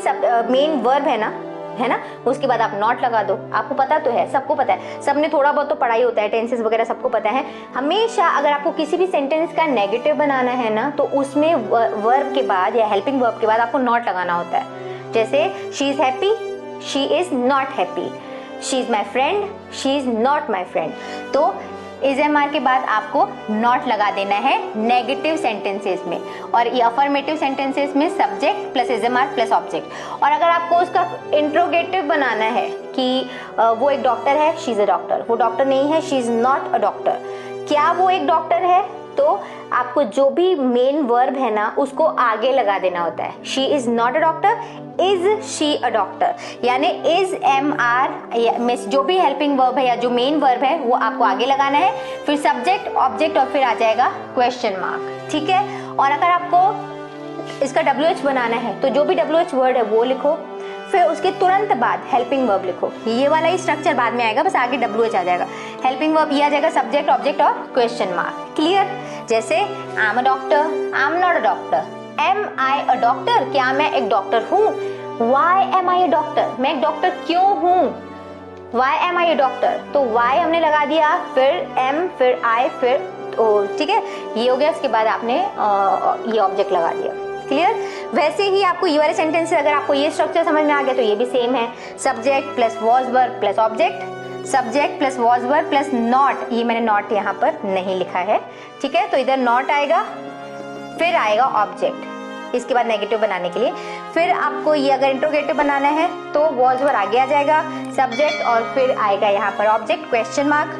मेन वर्ब है ना, उसके बाद आप नॉट लगा दो। आपको पता तो है, सबको पता है, सबने थोड़ा बहुत तो पढ़ाई होता है, टेंसेस वगैरह सबको पता है। हमेशा अगर आपको किसी भी सेंटेंस का नेगेटिव बनाना है ना तो उसमें वर्ब के बाद या हेल्पिंग वर्ब के बाद आपको नॉट लगाना होता है। जैसे she is happy, she is not happy, she is my friend, she is not my friend. तो इज एम आर के बाद आपको नॉट लगा देना है नेगेटिव सेंटेंसेस में, और ये अफर्मेटिव सेंटेंसेस में subject plus is am are plus object. और अगर आपको उसका इंट्रोगेटिव बनाना है कि वो एक डॉक्टर है, शी इज अ डॉक्टर, वो डॉक्टर नहीं है, she is not a doctor, क्या वो एक डॉक्टर है, तो आपको जो भी मेन वर्ब है ना उसको आगे लगा देना होता है। She is not a doctor, is she a doctor, यानी इज एम आर में जो भी हेल्पिंग वर्ब है या जो मेन वर्ब है वो आपको आगे लगाना है, फिर सब्जेक्ट ऑब्जेक्ट और फिर आ जाएगा क्वेश्चन मार्क, ठीक है। और अगर आपको इसका WH बनाना है तो जो भी WH वर्ड है वो लिखो, फिर उसके तुरंत बाद हेल्पिंग वर्ब लिखो। ये वाला ही स्ट्रक्चर बाद में आएगा, बस आगे WH आ जाएगा। हेल्पिंग वर्ब ये आ जाएगा, सब्जेक्ट ऑब्जेक्ट और क्वेश्चन मार्क, क्लियर। जैसे I am a doctor, I am not a doctor, am I a doctor, क्या मैं एक डॉक्टर हूँ, why am I a doctor, मैं एक डॉक्टर क्यों हूँ, why am I a doctor, तो वाई हमने लगा दिया, फिर एम, फिर आई, फिर ओ, ठीक है, ये हो गया। इसके बाद आपने ये ऑब्जेक्ट लगा दिया, क्लियर? वैसे ही आपको ये वाले सेंटेंसेस, अगर आपको ये स्ट्रक्चर समझ में आ गया तो ये भी सेम है, subject plus was verb plus object, subject plus was verb plus not, ये मैंने नॉट यहाँ पर नहीं लिखा है, ठीक है? तो इधर नॉट आएगा, फिर आएगा ऑब्जेक्ट, इसके बाद नेगेटिव बनाने के लिए, फिर आपको ये अगर इंट्रोगेटिव बनाना है तो वॉज वर्ब आगे आ जाएगा, सब्जेक्ट और फिर आएगा यहाँ पर ऑब्जेक्ट क्वेश्चन मार्क,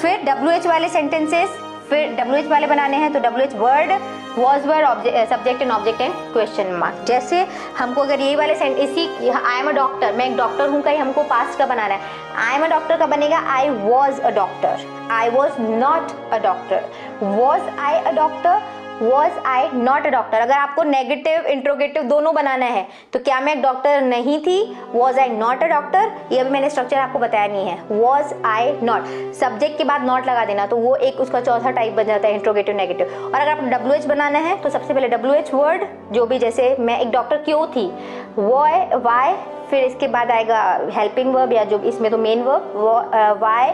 फिर WH वाले सेंटेंसेस, फिर WH वाले बनाने हैं तो WH word, was word, subject and object and question mark. जैसे हमको अगर यही वाले इसी आई एम अ डॉक्टर, मैं एक डॉक्टर हूँ, कहीं हमको पास्ट का बनाना है, आई एम अ डॉक्टर का बनेगा I was a doctor, I was not a doctor, was I a doctor, was I not a doctor. अगर आपको नेगेटिव इंट्रोगेटिव दोनों बनाना है तो क्या मैं एक डॉक्टर नहीं थी, was I not a doctor, ये अभी मैंने स्ट्रक्चर आपको बताया नहीं है, वॉज आई नॉट, सब्जेक्ट के बाद नॉट लगा देना तो वो एक उसका चौथा टाइप बन जाता है इंट्रोगेटिव नेगेटिव। और अगर आपको WH बनाना है तो सबसे पहले WH वर्ड, जो भी जैसे मैं एक डॉक्टर क्यों थी, वाई, फिर इसके बाद आएगा हेल्पिंग वर्ब या जो इसमें तो main verb, why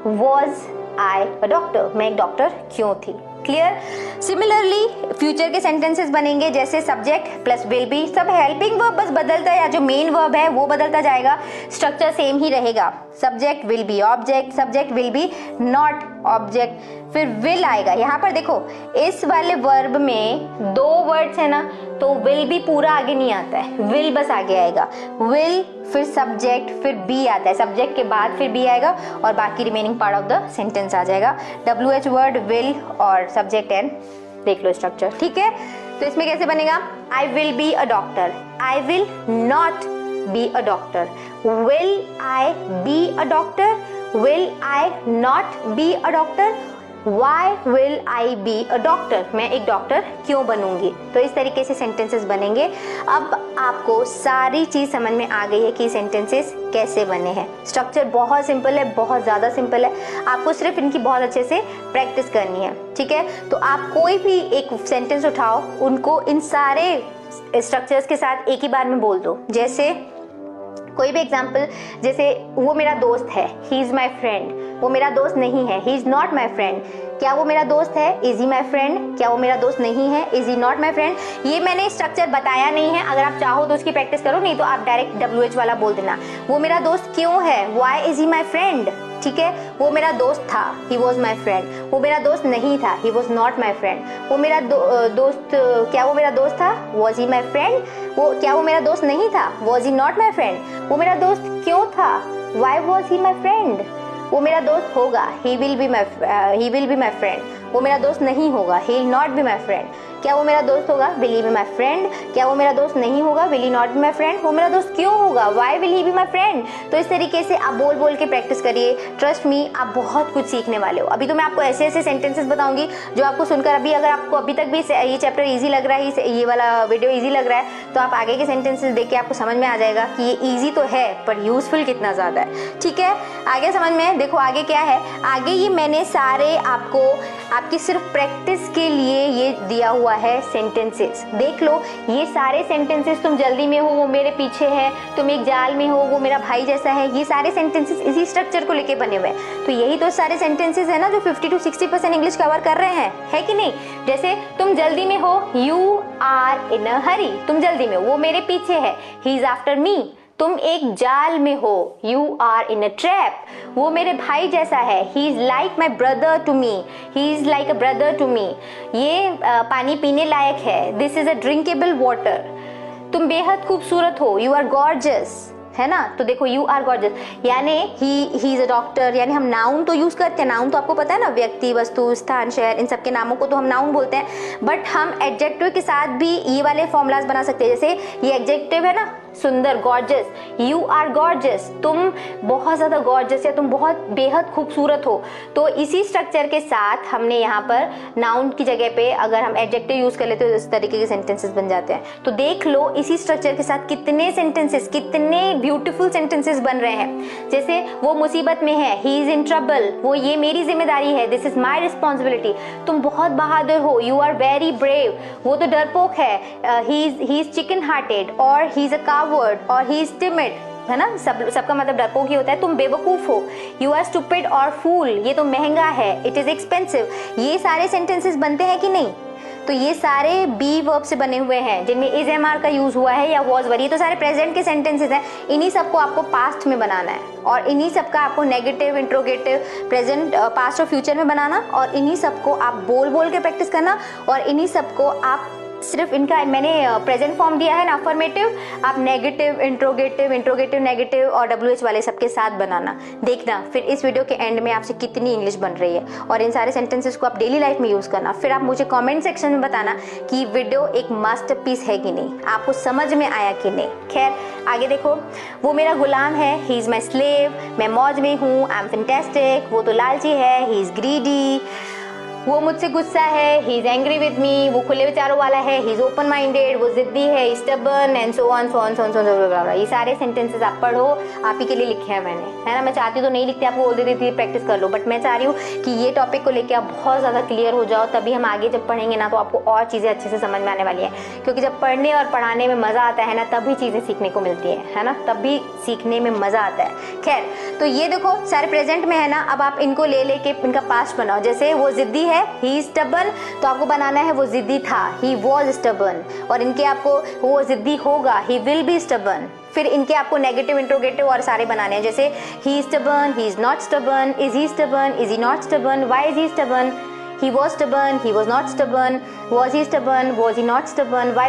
was I a doctor, मैं एक डॉक्टर क्यों थी, क्लियर? सिमिलरली फ्यूचर के सेंटेंसेस बनेंगे जैसे सब्जेक्ट प्लस विल बी, सब हेल्पिंग वर्ब बस बदलता है, या जो मेन वर्ब है वो बदलता जाएगा, स्ट्रक्चर सेम ही रहेगा, subject will be object, subject will be not object, फिर विल आएगा। यहाँ पर देखो इस वाले वर्ब में दो वर्ड्स है ना, तो विल भी पूरा आगे नहीं आता है, विल बस आगे आएगा, विल फिर सब्जेक्ट फिर बी आता है, सब्जेक्ट के बाद फिर बी आएगा और बाकी remaining part of the sentence आ जाएगा, WH वर्ड, विल और सब्जेक्ट एंड देख लो स्ट्रक्चर, ठीक है? तो इसमें कैसे बनेगा, I will be a doctor, I will not be a doctor, will I be a doctor, will I not be a doctor, Why will I be a doctor? मैं एक डॉक्टर क्यों बनूंगी? तो इस तरीके से सेंटेंसेस बनेंगे। अब आपको सारी चीज समझ में आ गई है कि सेंटेंसेस कैसे बने हैं। स्ट्रक्चर बहुत सिंपल है, बहुत ज़्यादा सिंपल है, आपको सिर्फ इनकी बहुत अच्छे से प्रैक्टिस करनी है, ठीक है? तो आप कोई भी एक सेंटेंस उठाओ, उनको इन सारे स्ट्रक्चर्स के साथ एक ही बार में बोल दो। जैसे कोई भी एग्जाम्पल, जैसे वो मेरा दोस्त है, ही इज़ माई फ्रेंड, वो मेरा दोस्त नहीं है, he is not my friend. क्या वो मेरा दोस्त है, इज ही माई फ्रेंड? क्या वो मेरा दोस्त नहीं है, is he not my friend? ये मैंने स्ट्रक्चर बताया नहीं है, अगर आप चाहो तो उसकी प्रैक्टिस करो, नहीं तो आप डायरेक्ट WH वाला बोल देना। वो मेरा दोस्त क्यों है, why is he my friend, ठीक है? वो मेरा दोस्त था, ही वॉज माई फ्रेंड। वो मेरा दोस्त नहीं था, he was not my friend. वो मेरा दोस्त, क्या वो मेरा दोस्त था, वॉज ही माई फ्रेंड? वो क्या वो मेरा दोस्त नहीं था, was he not my friend? वो मेरा दोस्त क्यों था, why was he my friend? वो मेरा दोस्त होगा, he will be my friend. वो मेरा दोस्त नहीं होगा, he will not be my friend. क्या वो मेरा दोस्त होगा, will he be my friend? क्या वो मेरा दोस्त नहीं होगा, will he not be my friend? वो मेरा दोस्त क्यों होगा, Y will he be my friend? तो इस तरीके से आप बोल बोल के प्रैक्टिस करिए, ट्रस्ट मी आप बहुत कुछ सीखने वाले हो। अभी तो मैं आपको ऐसे ऐसे सेंटेंसेस बताऊंगी जो आपको सुनकर अभी, अगर आपको अभी तक भी ये चैप्टर ईजी लग रहा है, ये वाला वीडियो ईजी लग रहा है, तो आप आगे के सेंटेंसेस देख के आपको समझ में आ जाएगा कि ये ईजी तो है पर यूजफुल कितना ज़्यादा है, ठीक है? आगे समझ में, देखो आगे क्या है, आगे ये मैंने सारे आपको आपकी सिर्फ प्रैक्टिस के लिए ये दिया हुआ है सेंटेंसेस। देख लो ये सारे सेंटेंसेस, तुम जल्दी में हो वो मेरे पीछे है, तुम एक जाल में हो वो मेरा भाई जैसा है, ये सारे सेंटेंसेस इसी स्ट्रक्चर को लेके बने हुए हैं। तो यही तो सारे सेंटेंसेस है ना जो 50 to 60% इंग्लिश कवर कर रहे हैं, है कि नहीं? जैसे तुम जल्दी में हो, यू आर इन अ हरी, तुम जल्दी में हो, वो मेरे पीछे है, ही इज आफ्टर मी। तुम एक जाल में हो, you are in a trap, वो मेरे भाई जैसा है, he is like my brother to me, he is like a brother to me. ये पानी पीने लायक है, this is a drinkable water. तुम बेहद खूबसूरत हो, यू आर गॉर्जियस, है ना? तो देखो यू आर गॉर्जियस, यानी ही इज अ डॉक्टर, यानी हम नाउन तो यूज करते हैं, नाउन तो आपको पता है ना, व्यक्ति, वस्तु, स्थान, शहर, इन सब के नामों को तो हम नाउन बोलते हैं, बट हम एडजेक्टिव के साथ भी ये वाले फॉर्मूलाज बना सकते हैं। जैसे ये एडजेक्टिव है ना, सुंदर, गॉर्जियस, यू आर गॉर्जियस, तुम बहुत ज़्यादा गॉर्जियस या तुम बहुत बेहद खूबसूरत हो। तो इसी स्ट्रक्चर के साथ हमने यहाँ पर नाउन की जगह पे अगर हम एडजेक्टिव यूज कर लेते तो इस तरीके के सेंटेंसेस बन जाते हैं। तो देख लो इसी स्ट्रक्चर के साथ कितने सेंटेंसेस, कितने ब्यूटीफुल सेंटेंसेस बन रहे हैं। जैसे वो मुसीबत में है, ही इज इन ट्रबल, वो ये मेरी जिम्मेदारी है, दिस इज माई रिस्पॉन्सिबिलिटी। तुम बहुत बहादुर हो, यू आर वेरी ब्रेव, वो तो डरपोक है, ही इज चिकन हार्टेड, और ही इज अ कावर्ड, और ही इज टिमिड, है ना? सबका मतलब डरपोक ही होता है। तुम बेवकूफ हो, यू आर स्टूपिड और फूल, ये तो महंगा है, इट इज एक्सपेंसिव। ये सारे सेंटेंसेस बनते हैं कि नहीं? तो ये सारे बी वर्ब से बने हुए हैं जिनमें इज एम आर का यूज हुआ है या वॉज वर, ये तो सारे प्रेजेंट के सेंटेंसेस हैं। इन्हीं सबको आपको पास्ट में बनाना है और इन्हीं सबका आपको नेगेटिव, इंट्रोगेटिव, प्रेजेंट, पास्ट और फ्यूचर में बनाना और इन्हीं सबको आप बोल बोल के प्रैक्टिस करना और इन्हीं सबको आप सिर्फ इनका मैंने प्रेजेंट फॉर्म दिया है ना अफर्मेटिव, आप नेगेटिव, इंट्रोगेटिव, इंट्रोगेटिव नेगेटिव और WH वाले सबके साथ बनाना। देखना फिर इस वीडियो के एंड में आपसे कितनी इंग्लिश बन रही है और इन सारे सेंटेंसेस को आप डेली लाइफ में यूज़ करना। फिर आप मुझे कमेंट सेक्शन में बताना कि वीडियो एक मास्टरपीस है कि नहीं, आपको समझ में आया कि नहीं। खैर आगे देखो, वो मेरा गुलाम है, ही इज़ माई स्लेव, मैं मौज में हूँ, आई एम फैंटास्टिक, वो तो लालची है, ही इज़ ग्रीडी, वो मुझसे गुस्सा है, he is angry with me, वो खुले विचारों वाला है, ही इज ओपन माइंडेड, वो जिद्दी है, stubborn and so on so on so on so on. ये सारे सेंटेंसेस आप पढ़ो, आप ही के लिए लिखे हैं मैंने, है ना। मैं चाहती तो नहीं लिखती, आपको बोल देती थी प्रैक्टिस कर लो, बट मैं चाह रही हूँ कि ये टॉपिक को लेकर आप बहुत ज़्यादा क्लियर हो जाओ, तभी हम आगे जब पढ़ेंगे ना तो आपको और चीज़ें अच्छे से समझ में आने वाली हैं। क्योंकि जब पढ़ने और पढ़ाने में मज़ा आता है ना तभी चीज़ें सीखने को मिलती है ना, तभी सीखने में मज़ा आता है। खैर तो ये देखो सारे प्रेजेंट में है ना, अब आप इनको ले लेके इनका पास्ट बनाओ। जैसे वो जिद्दी है, ही इज स्टबर्न, तो आपको बनाना है वो जिद्दी था, ही वॉज स्टबर्न, और इनके आपको वो जिद्दी होगा, ही विल बी स्टबर्न। फिर इनके आपको नेगेटिव, इंट्रोगेटिव और सारे बनाने हैं। जैसे he is stubborn, he is not stubborn, is he stubborn, is he not stubborn, why is he stubborn, he was stubborn, he was not stubborn, was he stubborn, was he not stubborn, why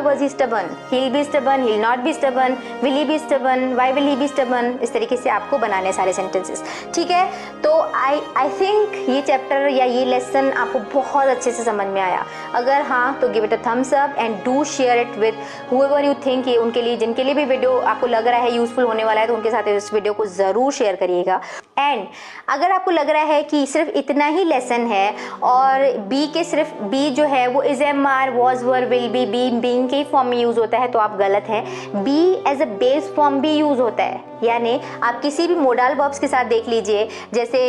was he stubborn, he'll be stubborn, he'll not be stubborn, will he be stubborn, why will he be stubborn। इस तरीके से आपको बनाने सारे sentences, ठीक है। तो I think ये चैप्टर या ये लेसन आपको बहुत अच्छे से समझ में आया। अगर हाँ तो give it a thumbs up and do share it with whoever you think, ये उनके लिए जिनके लिए भी वीडियो आपको लग रहा है यूजफुल होने वाला है तो उनके साथ इस वीडियो को ज़रूर शेयर करिएगा। एंड अगर आपको लग रहा है कि सिर्फ इतना ही लेसन है और बी के सिर्फ बी जो है वो is am are, was were, will be, being के फॉर्म में यूज होता है, तो आप गलत हैं। Be as a base form भी यूज होता है, यानी आप किसी भी मोडल वर्ब्स के साथ देख लीजिए। जैसे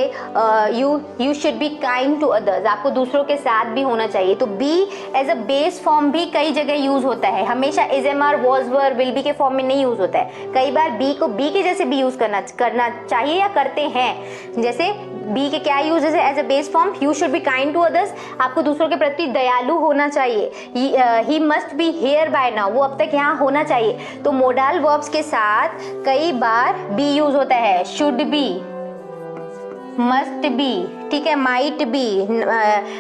you should be kind to others, आपको दूसरों के साथ भी होना चाहिए, तो be as a base form भी कई जगह यूज होता है। हमेशा is am are, was were, will be के फॉर्म में नहीं यूज होता है। कई बार बी को बी के जैसे भी यूज करना चाहिए या करते हैं। जैसे बी के क्या यूज है as a base form, you should be kind to others, आपको दूसरों के प्रति दयालु होना चाहिए। He must be here by now, वो अब तक यहाँ होना चाहिए। तो मोडल वर्ब्स के साथ कई बार बी यूज होता है, शुड बी, मस्ट बी, ठीक है, माइट बी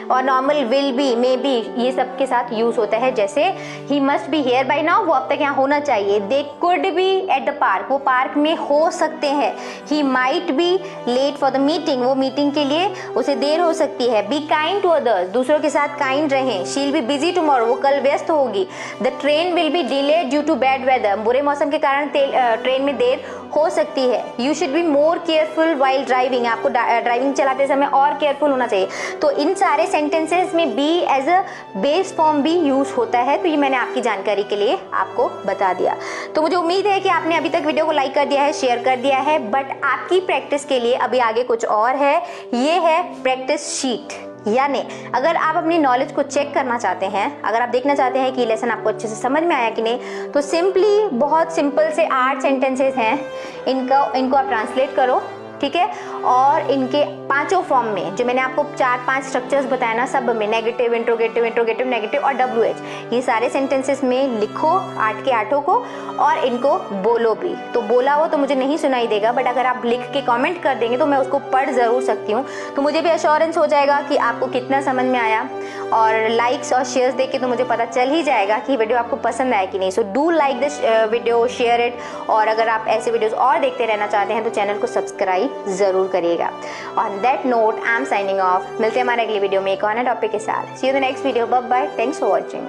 और normal will be, may be, ये सब के साथ यूज होता है। जैसे he must be here by now, वो अब तक यहाँ होना चाहिए। They could be at the park, वो पार्क में हो सकते हैं। He might be late for the meeting, वो मीटिंग के लिए उसे देर हो सकती है। बी काइंड टू अदर्स, दूसरों के साथ काइंड रहें। She will be busy tomorrow, वो कल व्यस्त होगी। The train will be delayed due to bad weather, बुरे मौसम के कारण ट्रेन में देर हो सकती है। You should be more careful while driving, आपको ड्राइविंग चलाते समय और केयरफुल होना चाहिए। तो इन सारे सेंटेंसेस में be as a base form भी यूज होता है। तो ये मैंने आपकी जानकारी के लिए आपको बता दिया। तो मुझे उम्मीद है कि आपने अभी तक वीडियो को लाइक कर दिया है, शेयर कर दिया है, बट आपकी प्रैक्टिस के लिए अभी आगे कुछ और है। ये है प्रैक्टिस शीट, यानी अगर आप अपनी नॉलेज को चेक करना चाहते हैं, अगर आप देखना चाहते हैं कि लेसन आपको अच्छे से समझ में आया कि नहीं, तो सिंपली बहुत सिंपल से 8 सेंटेंसेस हैं, इनको आप ट्रांसलेट करो, ठीक है। और इनके 5 फॉर्म में जो मैंने आपको 4-5 स्ट्रक्चर्स बताया ना, सब में नेगेटिव, इंट्रोगेटिव, इंट्रोगेटिव, नेगेटिव और WH, ये सारे सेंटेंसेस में लिखो 8 के 8 को और इनको बोलो भी। तो बोला हो तो मुझे नहीं सुनाई देगा, बट अगर आप लिख के कमेंट कर देंगे तो मैं उसको पढ़ ज़रूर सकती हूँ, तो मुझे भी एश्योरेंस हो जाएगा कि आपको कितना समझ में आया। और लाइक्स और शेयर्स देख के तो मुझे पता चल ही जाएगा कि वीडियो आपको पसंद आया कि नहीं। So do like this video, share it, और अगर आप ऐसे वीडियोस और देखते रहना चाहते हैं तो चैनल को सब्सक्राइब ज़रूर करिएगा। On that note I am signing off. मिलते हैं हमारे अगले वीडियो में एक और नए टॉपिक के साथ। See you the next video, bye bye, thanks for watching.